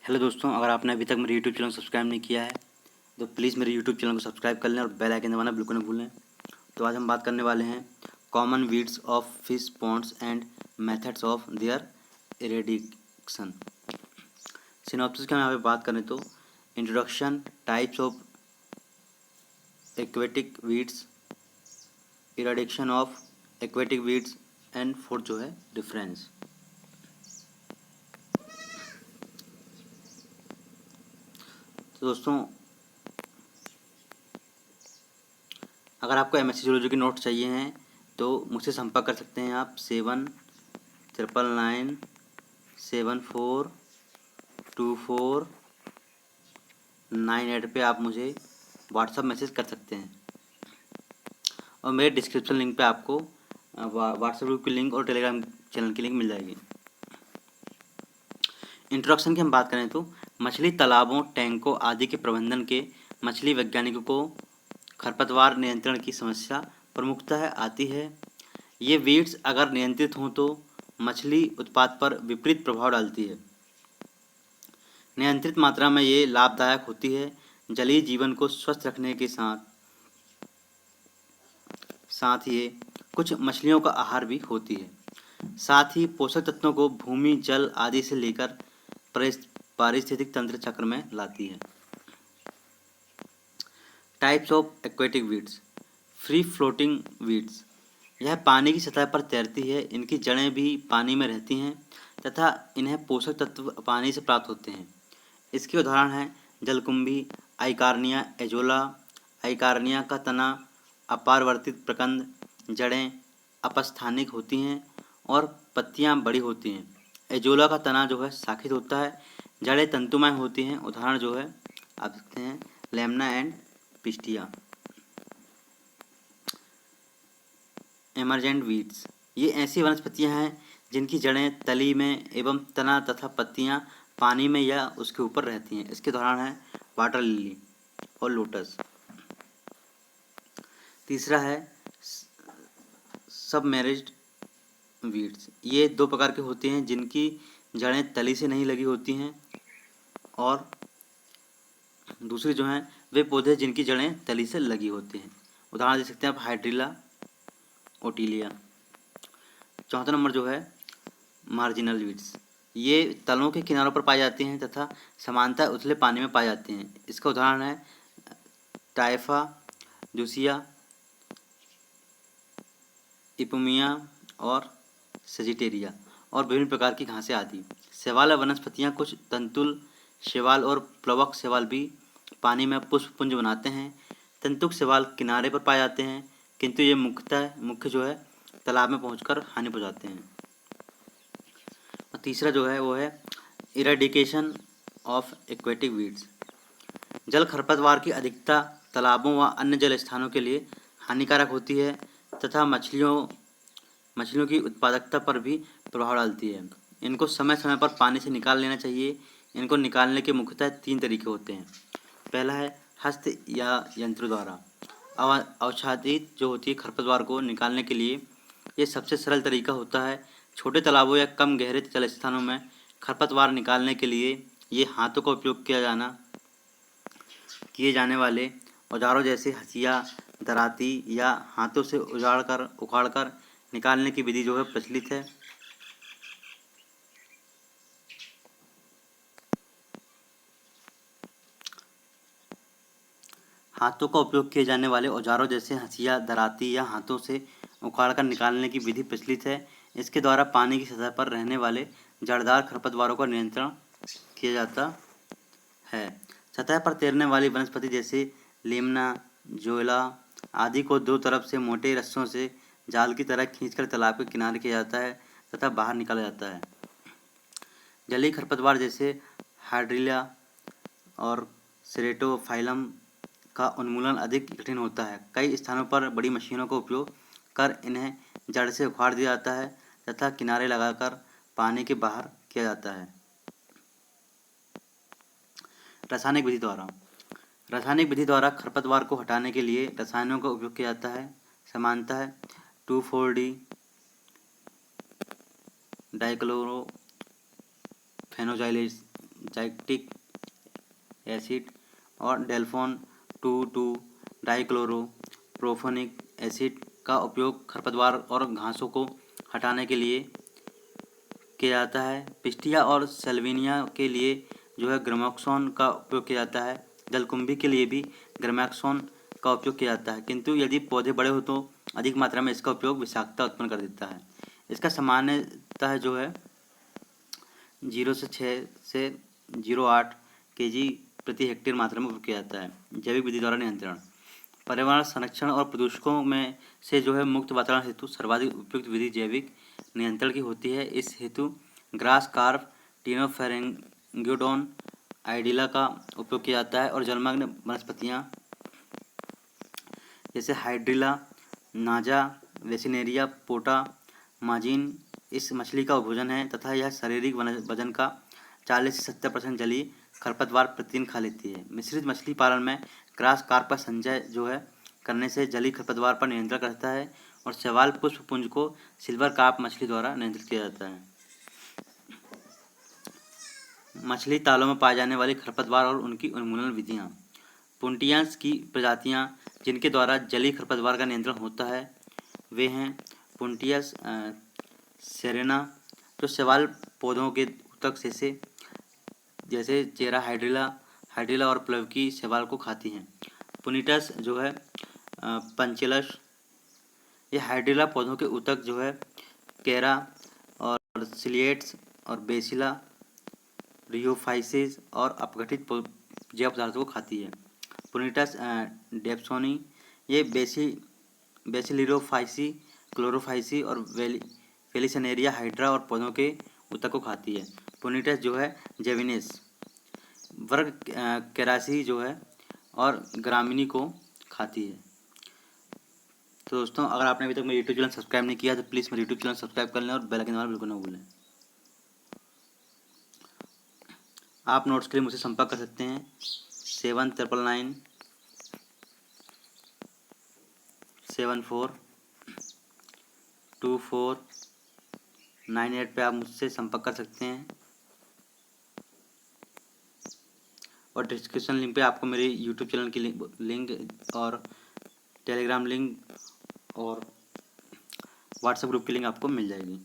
Hello दोस्तों, अगर आपने अभी तक मेरे यूट्यूब चैनल सब्सक्राइब नहीं किया है तो प्लीज़ मेरे यूट्यूब चैनल को सब्सक्राइब कर लें और बेल आइकन दबाना बिल्कुल न भूलें। तो आज हम बात करने वाले हैं common weeds of fish ponds and methods of their eradication. Synopsis की हम यहाँ पे बात करें तो introduction, types of aquatic weeds, eradication of aquatic weeds and fourth जो है डिफरेंस। तो दोस्तों, अगर आपको एमएससी जूलॉजी के नोट्स चाहिए हैं तो मुझसे संपर्क कर सकते हैं आप 799942498 पे आप मुझे व्हाट्सअप मैसेज कर सकते हैं और मेरे डिस्क्रिप्शन लिंक पे आपको व्हाट्सएप ग्रुप की लिंक और टेलीग्राम चैनल की लिंक मिल जाएगी। इंट्रोडक्शन की हम बात करें तो मछली तालाबों, टैंकों आदि के प्रबंधन के मछली वैज्ञानिकों को खरपतवार नियंत्रण की समस्या प्रमुखतः आती है। ये वीड्स अगर नियंत्रित हों तो मछली उत्पाद पर विपरीत प्रभाव डालती है। नियंत्रित मात्रा में ये लाभदायक होती है, जलीय जीवन को स्वस्थ रखने के साथ साथ ये कुछ मछलियों का आहार भी होती है। साथ ही पोषक तत्वों को भूमि, जल आदि से लेकर पारिस्थितिक तंत्र चक्र में लाती है। Types of aquatic weeds. Free floating weeds, यह पानी की सतह पर तैरती है। इनकी जड़ें भी पानी में रहती हैं तथा इन्हें पोषक तत्व पानी से प्राप्त होते हैं। इसके उदाहरण हैं जलकुंभी, आइकार्निया एजोला। आइकार्निया का तना अपारवर्तित प्रकंद, जड़ें अपस्थानिक होती हैं और पत्तियां बड़ी होती हैं। एजोला का तना जो है शाखित होता है, जड़ें तंतुमय होती हैं। उदाहरण जो है आप देखते हैं Lemna and pistia. Emergent weeds, ये ऐसी वनस्पतियां हैं जिनकी जड़ें तली में एवं तना तथा पत्तियां पानी में या उसके ऊपर रहती हैं। इसके उदाहरण हैं वाटर लिली और लोटस। तीसरा है सबमेरिज्ड वीड्स, ये दो प्रकार के होते हैं जिनकी जड़ें तली से नहीं लगी होती हैं और दूसरी जो हैं वे पौधे जिनकी जड़ें तली से लगी होती हैं। उदाहरण दे सकते हैं आप हाइड्रिला ओटिलिया। चौथा नंबर जो है मार्जिनल वीड्स, ये तलों के किनारों पर पाई जाती हैं तथा समानतः उथले पानी में पाए जाते हैं। इसका उदाहरण है टाइफा जूसिया, इपोमिया और सेजिटेरिया और विभिन्न प्रकार की घासें आदि। शैवाल वनस्पतियाँ कुछ तंतुल शैवाल और प्लवक शैवाल भी पानी में पुष्पपुंज बनाते हैं। तंतुक शैवाल किनारे पर पाए जाते हैं किंतु ये मुख्य जो है तालाब में पहुंचकर हानि पहुंचाते हैं। और तीसरा जो है वो है इरेडिकेशन ऑफ एक्वेटिक वीड्स। जल खरपतवार की अधिकता तालाबों व अन्य जल स्थानों के लिए हानिकारक होती है तथा मछलियों की उत्पादकता पर भी प्रभाव डालती है। इनको समय समय पर पानी से निकाल लेना चाहिए। इनको निकालने के मुख्यतः 3 तरीके होते हैं। पहला है हस्त या यंत्र द्वारा। अवसादित जो होती है खरपतवार को निकालने के लिए ये सबसे सरल तरीका होता है। छोटे तालाबों या कम गहरे जल स्थानों में खरपतवार निकालने के लिए ये हाथों का उपयोग किए जाने वाले औजारों जैसे हंसिया, दराती या हाथों से उखाड़कर निकालने की विधि जो है प्रचलित है। हाथों का उपयोग किए जाने वाले औजारों जैसे हंसिया, दराती या हाथों से उखाड़कर निकालने की विधि प्रचलित है। इसके द्वारा पानी की सतह पर रहने वाले जड़दार खरपतवारों का नियंत्रण किया जाता है। सतह पर तैरने वाली वनस्पति जैसे लेमना, जोला आदि को दो तरफ से मोटे रस्सों से जाल की तरह खींचकर तालाब के किनारे किया जाता है तथा बाहर निकाला जाता है। जलीय खरपतवार जैसे हाइड्रिला और सेरेटोफाइलम का उन्मूलन अधिक कठिन होता है। कई स्थानों पर बड़ी मशीनों का उपयोग कर इन्हें जड़ से उखाड़ दिया जाता है तथा किनारे लगाकर पानी के बाहर किया जाता है। रासायनिक विधि द्वारा खरपतवार को हटाने के लिए रसायनों का उपयोग किया जाता है। सामान्यतः 2,4-D डाइक्लोरोफेनोजाइलेज जाइक्टिक एसिड और डेल्फोन 2,2 डाइक्लोरो प्रोफोनिक एसिड का उपयोग खरपतवार और घासों को हटाने के लिए किया जाता है। पिस्टिया और सेल्विनिया के लिए जो है ग्रामोक्सोन का उपयोग किया जाता है। जलकुंभी के लिए भी ग्रामोक्सोन का उपयोग किया जाता है, किंतु यदि पौधे बड़े हो तो अधिक मात्रा में इसका उपयोग विषाक्तता उत्पन्न कर देता है। इसका सामान्यतः जो है 0 से 6 से 0,8 kg प्रति हेक्टेयर मात्रा में उपयोग किया जाता है। जैविक विधि द्वारा नियंत्रण, पर्यावरण संरक्षण और प्रदूषकों में से जो है मुक्त वातावरण हेतु सर्वाधिक उपयुक्त विधि जैविक नियंत्रण की होती है। इस हेतु ग्रास कार्प, टिनोफेरेंगिडोन, आइडिला का उपयोग किया जाता है और जलमग्न वनस्पतियां जैसे हाइड्रिला, नाजा, वेसिनेरिया, पोटा, माजिन इस मछली का भोजन है तथा यह शारीरिक वजन का 40 से 70% जलीय खरपतवार प्रतिदिन खा लेती है। मिश्रित मछली पालन में ग्रास कार्प का संचय जो है करने से जलीय खरपतवार पर नियंत्रण करता है और शैवाल पुष्पपुंज को सिल्वर कार्प मछली द्वारा नियंत्रित किया जाता है। मछली तालों में पाए जाने वाली खरपतवार और उनकी उन्मूलन विधियाँ। पुंटियास की प्रजातियाँ जिनके द्वारा जलीय खरपतवार का नियंत्रण होता है वे हैं पुंटियस सेरेना, जो शैवाल पौधों के ऊतक से जैसे चेरा हाइड्रिला और प्लवकी शैवाल को खाती हैं। पुनिटस जो है पंचेलस, ये हाइड्रिला पौधों के ऊतक जो है केरा और सिलिएट्स और बेसिला रियोफाइसिस और अपघटित जैव पदार्थों को खाती है। पुनिटस डेप्सोनी, ये बेसिलिरोफाइसी, क्लोरोफाइसी और वेलिसनेरिया हाइड्रा और पौधों के ऊतक को खाती है। पुनिटस जो है जेविनेस वर्ग केरासी जो है और ग्रामिनी को खाती है। तो दोस्तों, अगर आपने अभी तक मेरा यूट्यूब चैनल सब्सक्राइब नहीं किया तो प्लीज़ मेरे यूट्यूब चैनल सब्सक्राइब कर लें और बेल आइकन दबाना बिल्कुल ना भूलें। आप नोट्स के लिए मुझसे संपर्क कर सकते हैं 7999 742498 पे आप मुझसे संपर्क कर सकते हैं और डिस्क्रिप्शन लिंक पे आपको मेरे यूट्यूब चैनल की लिंक और टेलीग्राम लिंक और व्हाट्सएप ग्रुप की लिंक आपको मिल जाएगी।